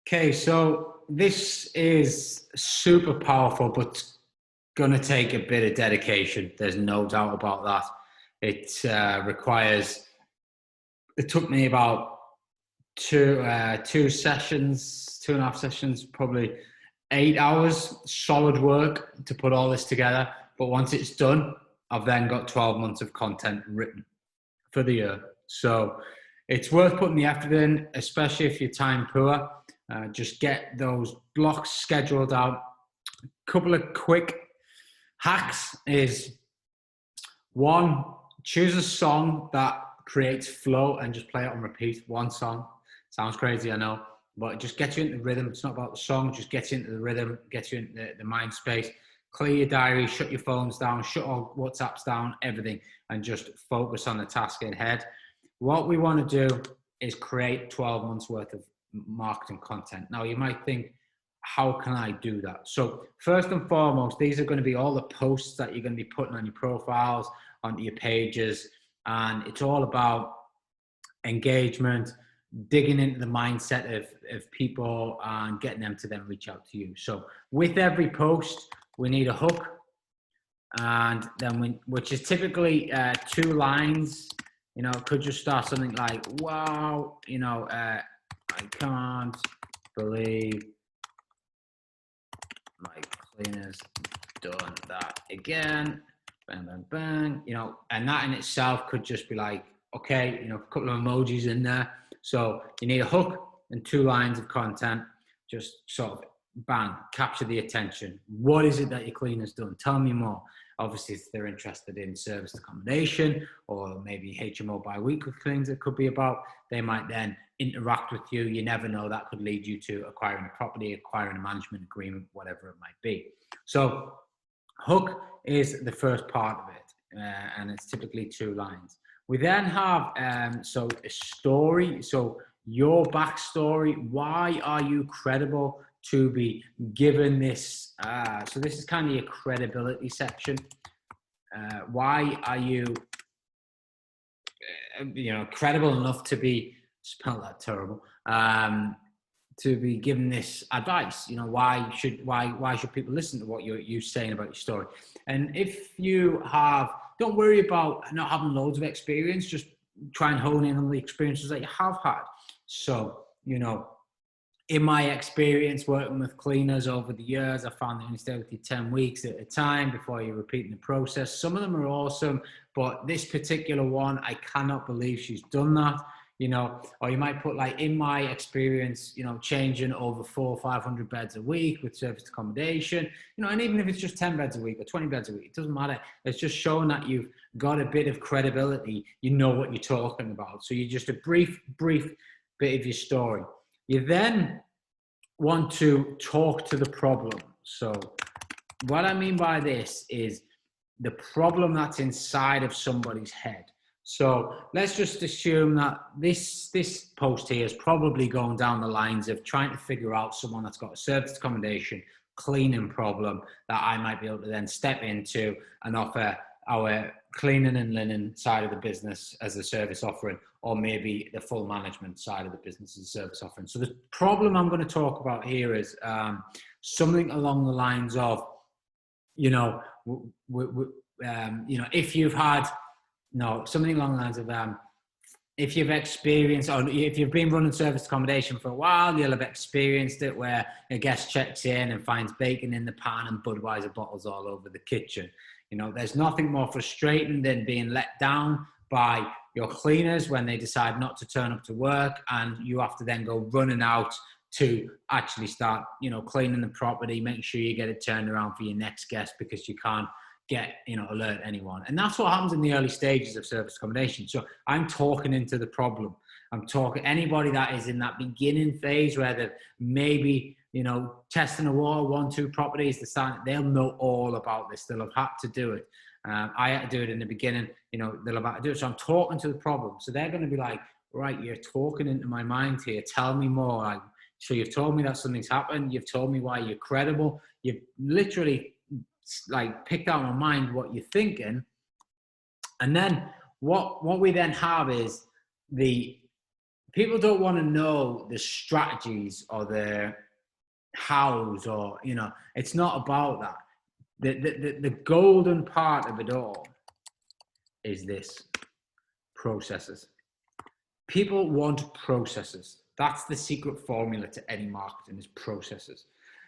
Okay, so this is super powerful, but going to take a bit of dedication. There's no doubt about that. It requires, it took me about two sessions, 2.5 sessions, probably 8 hours, solid work to put all this together. But once it's done, I've then got 12 months of content written for the year. So it's worth putting the effort in, especially if you're time poor. Just get those blocks scheduled out. A couple of quick hacks is, one, choose a song that creates flow and just play it on repeat. One song. Sounds crazy, I know, but it just gets you into the rhythm. It's not about the song, just gets you into the rhythm, gets you into the mind space. Clear your diary, shut your phones down, shut all WhatsApps down, everything, and just focus on the task ahead. What we want to do is create 12 months worth of marketing content. Now, you might think, how can I do that? So first and foremost, these are going to be all the posts that you're going to be putting on your profiles, onto your pages, and it's all about engagement, digging into the mindset of people and getting them to then reach out to you. So with every post, we need a hook, and then which is typically 2 lines. You know, it could just start something like, wow, you know, I can't believe my cleaner's done that again. Bang, bang, bang. You know, and that in itself could just be like, okay, you know, a couple of emojis in there. So you need a hook and 2 lines of content. Just sort of bang, capture the attention. What is it that your cleaner's done? Tell me more. Obviously, if they're interested in serviced accommodation or maybe HMO bi-weekly cleans it could be about, they might then interact with you. You never know, that could lead you to acquiring a property, acquiring a management agreement, whatever it might be. So hook is the first part of it, and it's typically 2 lines. We then have so a story. So your backstory. Why are you credible to be given this? So this is kind of your credibility section. Why are you, credible enough to be, spell that terrible, to be given this advice? You know, why should people listen to what you're saying about your story? And if you have, don't worry about not having loads of experience, just try and hone in on the experiences that you have had. So, you know, in my experience working with cleaners over the years, I found they only stay with you 10 weeks at a time before you're repeating the process. Some of them are awesome, but this particular one, I cannot believe she's done that. You know, or you might put like, in my experience, you know, changing over 400 or 500 beds a week with serviced accommodation, you know, and even if it's just 10 beds a week or 20 beds a week, it doesn't matter. It's just showing that you've got a bit of credibility. You know what you're talking about. So you just a brief bit of your story. You then want to talk to the problem. So what I mean by this is the problem that's inside of somebody's head. So let's just assume that this post here is probably going down the lines of trying to figure out someone that's got a serviced accommodation cleaning problem that I might be able to then step into and offer our cleaning and linen side of the business as a service offering, or maybe the full management side of the business as a service offering. So the problem I'm going to talk about here is something along the lines of, you know, if you've had, no, something along the lines of, if you've experienced, or if you've been running service accommodation for a while, you'll have experienced it where a guest checks in and finds bacon in the pan and Budweiser bottles all over the kitchen. You know, there's nothing more frustrating than being let down by your cleaners when they decide not to turn up to work, and you have to then go running out to actually start, you know, cleaning the property, making sure you get it turned around for your next guest because you can't alert anyone. And that's what happens in the early stages of service accommodation. So I'm talking into the problem. I'm talking anybody that is in that beginning phase where they're maybe, you know, testing a water, 1, 2 properties, they'll know all about this. They'll have had to do it. I had to do it in the beginning, you know, they'll have had to do it. So I'm talking to the problem. So they're going to be like, right, you're talking into my mind here. Tell me more. Like, so you've told me that something's happened. You've told me why you're credible. You've literally like picked out in my mind what you're thinking. And then what we then have is the people don't want to know the strategies or the hows, or, you know, it's not about that. The golden part of it all is this: processes. People want processes. That's the secret formula to any marketing, is processes.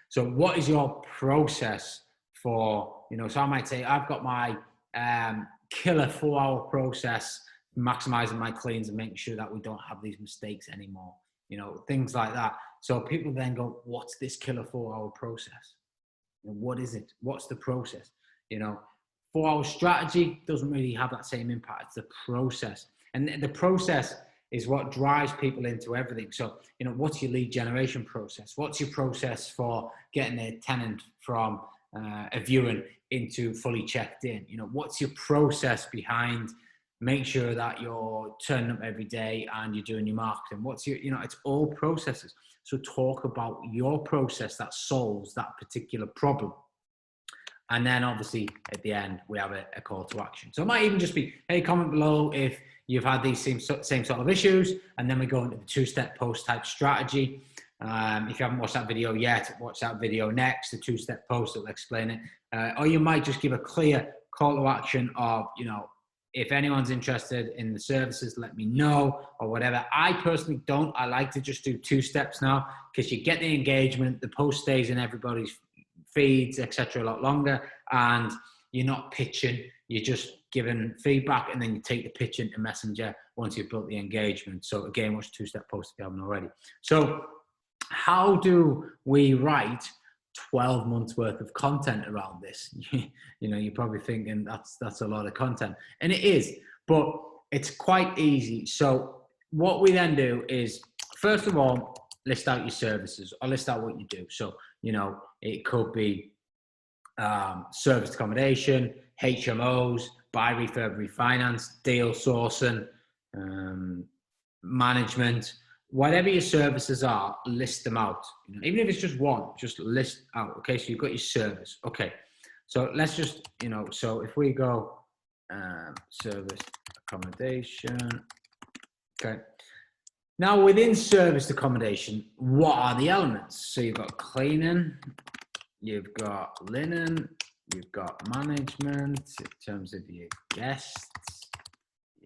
So what is your process for, you know, so I might say, I've got my killer 4-hour process, maximizing my cleans and making sure that we don't have these mistakes anymore, you know, things like that. So people then go, what's this killer 4-hour process? You know, what is it? What's the process? You know, 4-hour strategy doesn't really have that same impact. It's the process. And the process is what drives people into everything. So, you know, what's your lead generation process? What's your process for getting a tenant from a viewing into fully checked in? You know, what's your process behind make sure that you're turning up every day and you're doing your marketing? What's your, you know, it's all processes. So talk about your process that solves that particular problem. And then obviously at the end, we have a call to action. So it might even just be, hey, comment below if you've had these same sort of issues. And then we go into the 2-step post type strategy. If you haven't watched that video yet, watch that video next, the 2-step post that will explain it. Or you might just give a clear call to action of, you know, if anyone's interested in the services, let me know, or whatever. I personally don't. I like to just do 2 steps now, because you get the engagement, the post stays in everybody's feeds, etc., a lot longer, and you're not pitching, you're just giving feedback, and then you take the pitch into Messenger once you've built the engagement. So again, watch 2-step post if you haven't already. So how do we write 12 months worth of content around this? You know, you're probably thinking that's a lot of content, and it is, but it's quite easy. So what we then do is, first of all, list out your services, or list out what you do. So, you know, it could be service accommodation, HMOs, buy, refurb, refinance, deal sourcing, management, whatever your services are, list them out. You know, even if it's just one, just list out. Okay, so you've got your service. Okay, so let's just, you know, so if we go service accommodation, okay. Now within service accommodation, what are the elements? So you've got cleaning, you've got linen, you've got management in terms of your guests,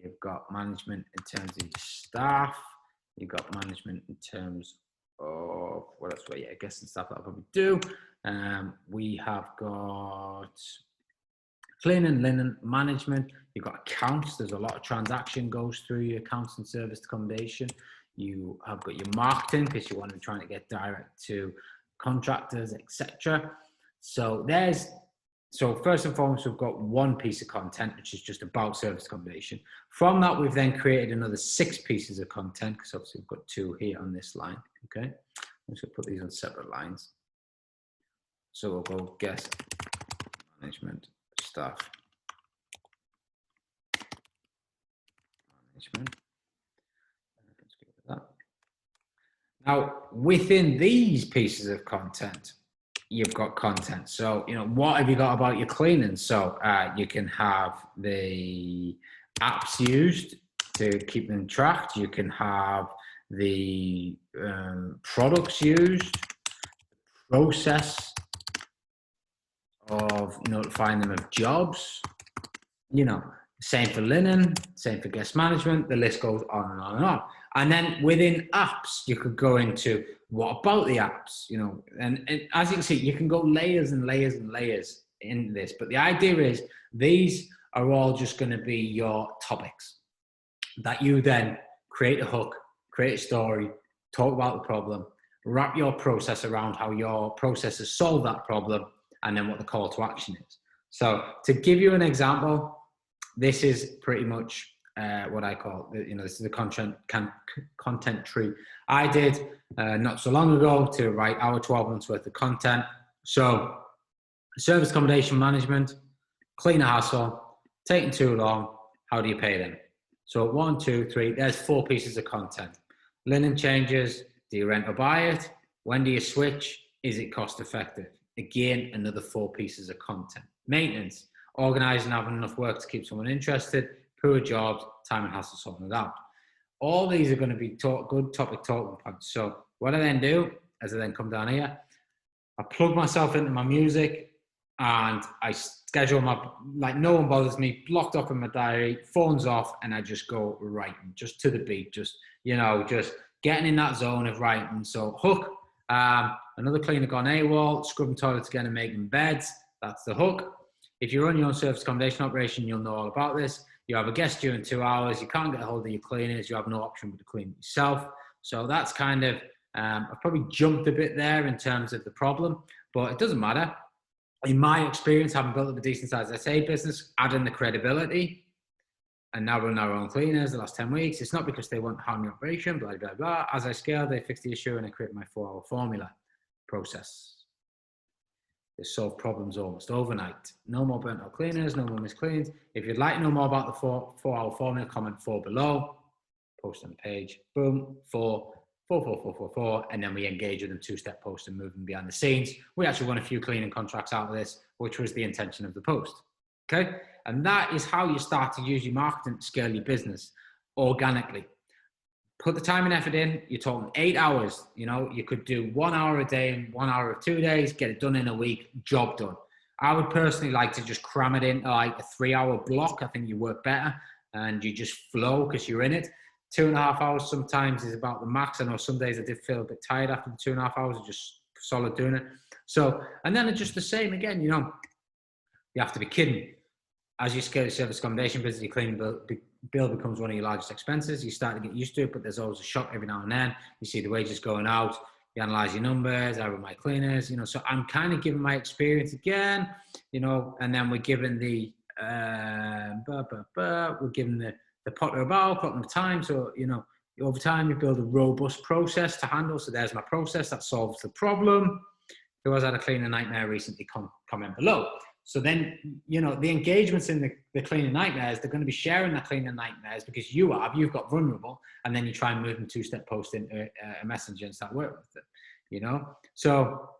you've got management in terms of your staff, you've got management in terms of what else? Well, yeah, guests and stuff that I'll probably do. We have got cleaning, linen, management. You've got accounts. There's a lot of transaction goes through your accounts and service accommodation. You have got your marketing, because you want to try to get direct to contractors, etc. So first and foremost, we've got one piece of content, which is just about service accommodation. From that, we've then created another 6 pieces of content, because obviously we've got 2 here on this line. Okay, I'm just going to put these on separate lines. So we'll go guest, management, staff, management. Let's go with that. Now, within these pieces of content, you've got content. So, you know, what have you got about your cleaning? So you can have the apps used to keep them tracked. You can have the products used, process of notifying them of jobs, you know, same for linen, same for guest management, the list goes on and on and on. And then within apps, you could go into what about the apps, you know, and as you can see, you can go layers and layers and layers in this, but the idea is these are all just going to be your topics that you then create a hook, create a story, talk about the problem, wrap your process around how your processes solve that problem, and then what the call to action is. So to give you an example, this is pretty much what I call, you know, this is the content tree I did not so long ago to write our 12 months worth of content. So service accommodation management, cleaner hassle, taking too long, how do you pay them? So 1, 2, 3, there's 4 pieces of content. Linen changes, do you rent or buy it? When do you switch? Is it cost effective? Again, another 4 pieces of content. Maintenance, organizing, having enough work to keep someone interested, poor jobs, time and hassle sorting it out. All these are going to be good topic talking points. So what I then do is I then come down here, I plug myself into my music, and I schedule like no one bothers me, blocked off in my diary, phones off, and I just go writing, just to the beat, just getting in that zone of writing. So hook, another cleaner gone AWOL, scrubbing toilets again and making beds. That's the hook. If you run your own service accommodation operation, you'll know all about this. You have a guest due in 2 hours, you can't get a hold of your cleaners, you have no option but to clean it yourself. So that's kind of, I've probably jumped a bit there in terms of the problem, but it doesn't matter. In my experience, having built up a decent sized SA business, adding the credibility, and now run our own cleaners the last 10 weeks, it's not because they want harm your operation, blah, blah, blah. As I scaled, they fixed the issue and I created my 4-hour formula process. They solve problems almost overnight. No more burnt out cleaners, no more missed cleans. If you'd like to know more about the 4-hour formula, comment 4 below, post on the page, boom, 4, and then we engage with them 2-step post and move them behind the scenes. We actually won a few cleaning contracts out of this, which was the intention of the post. Okay. And that is how you start to use your marketing to scale your business organically. Put the time and effort in. You're talking 8 hours. You know, you could do 1 hour a day and 1 hour of 2 days, get it done in a week, job done. I would personally like to just cram it into like a 3-hour block. I think you work better and you just flow because you're in it. 2.5 hours sometimes is about the max. I know some days I did feel a bit tired after the 2.5 hours of just solid doing it. So, and then it's just the same again, you know, you have to be kidding. As you scale your service accommodation business, your cleaning bill becomes one of your largest expenses. You start to get used to it, but there's always a shock every now and then. You see the wages going out, you analyze your numbers, I run my cleaners, you know, so I'm kind of giving my experience again, you know, and then we're giving the, we're giving the pot of bow, pot of time. So, you know, over time you build a robust process to handle. So there's my process that solves the problem. Who has had a cleaner nightmare recently? Comment below. So then, you know, the engagements in the cleaning nightmares, they're going to be sharing the cleaning nightmares because you've got vulnerable, and then you try and move them 2-step post into a messenger and start working with it, you know? So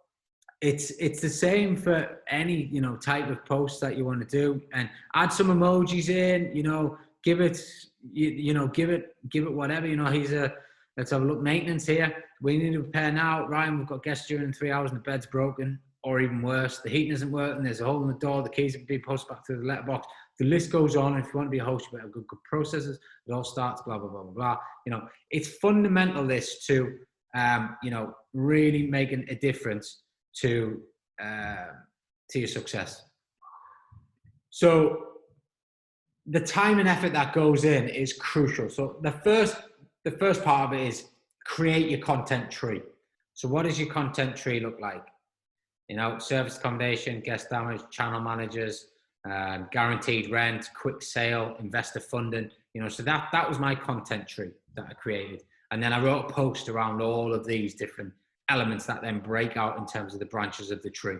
it's the same for any, you know, type of post that you want to do, and add some emojis in, you know, give it whatever, you know, let's have a look, maintenance here. We need to repair now. Ryan, we've got guests due in 3 hours and the bed's broken. Or even worse, the heating isn't working, there's a hole in the door, the keys have been posted back to the letterbox. The list goes on. If you want to be a host, you better have good processes. It all starts, blah, blah, blah, blah, blah. You know, it's fundamental this to, you know, really making a difference to your success. So the time and effort that goes in is crucial. So the first part of it is create your content tree. So what does your content tree look like? You know, service accommodation, guest damage, channel managers, guaranteed rent, quick sale, investor funding. You know, so that was my content tree that I created. And then I wrote a post around all of these different elements that then break out in terms of the branches of the tree.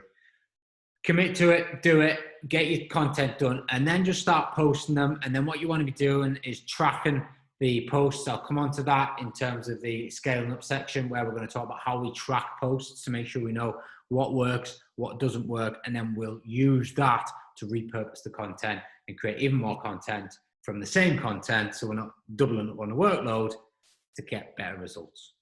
Commit to it, do it, get your content done, and then just start posting them. And then what you want to be doing is tracking the posts. I'll come on to that in terms of the scaling up section, where we're going to talk about how we track posts to make sure we know what works, what doesn't work, and then we'll use that to repurpose the content and create even more content from the same content, so we're not doubling up on the workload to get better results.